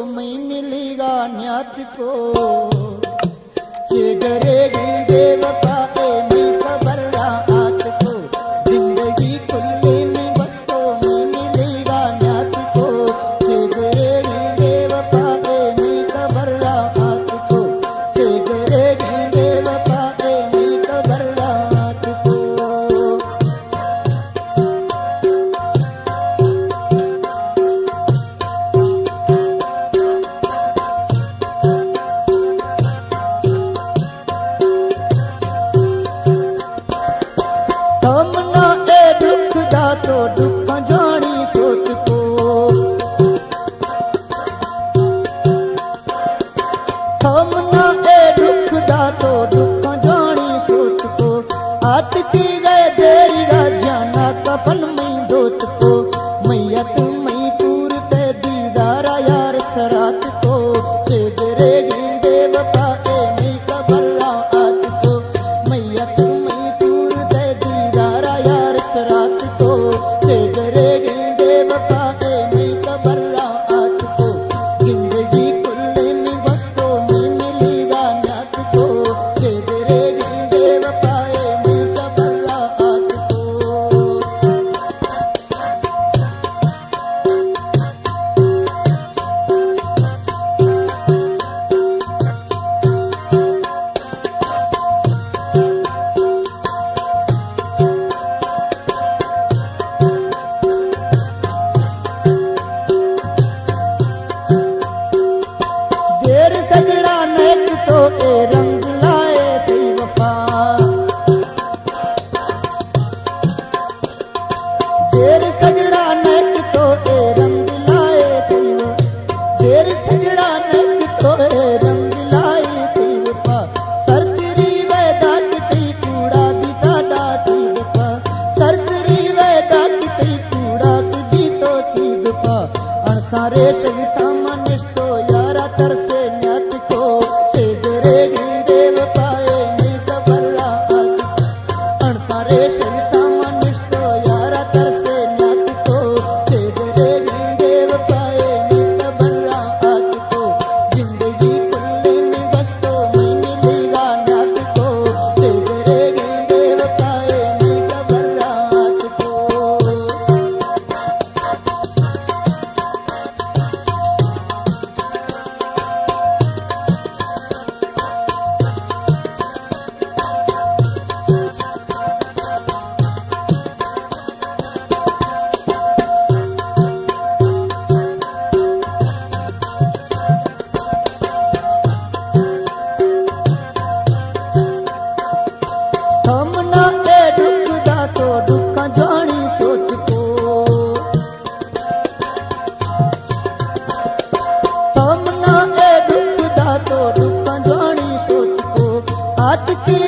मैं मिलेगा न्यात को चेगरेगी बेवफा मैं खबर रात को जिंदगी खुले में बस तो मैं मिलेगा न्यात को चेगरेगी बेवफा मैं खबर रात को चेगरेगी बेवफा मैं खबर रात को। तो दुख जानी सोच को थमना ए दुख दा तो दुख जानी सोच को आत की गए देरी जाना कफन में दोत को मैयत मई पूर ते दीदारा यार सरात को चेगरेगी बेवफा मैं खबर रात को मैयत मई पूर ते दीदारा यार सरात को चेगरेगी बेवफा मैं खबर रात को जिंदगी खुले में बस तो मैं मिलेगा न्यात को चेगरेगी बेवफा मैं खबर रात को। देर सजड़ा नेक तो ए रंग लाए थी वफा देर सजड़ा नेक तो ए रंग लाए थी देर सजड़ा नेक तो ए रंग लाए थी वफा सरसरी वैदा की कूड़ा बिता थी वफा सरसरी वैदा की कूड़ा तुझी तो थी वफा अणसारे शगता मनिस तो यारा तरसे न्यात को चेगरेगी बेवफा मैं खबर रात अणसारे शगता मनिस तो यारा तरसे न्यात को चेगरेगी बेवफा मैं खबर रात को जिंदगी खुले में बस तो मैं मिलेगा न्यात को चेगरेगी बेवफा मैं खबर रात को। थमना ए दुख दा तो दुख जानी सोच को थमना ए दुख दा तो दुख जानी सोच को आत की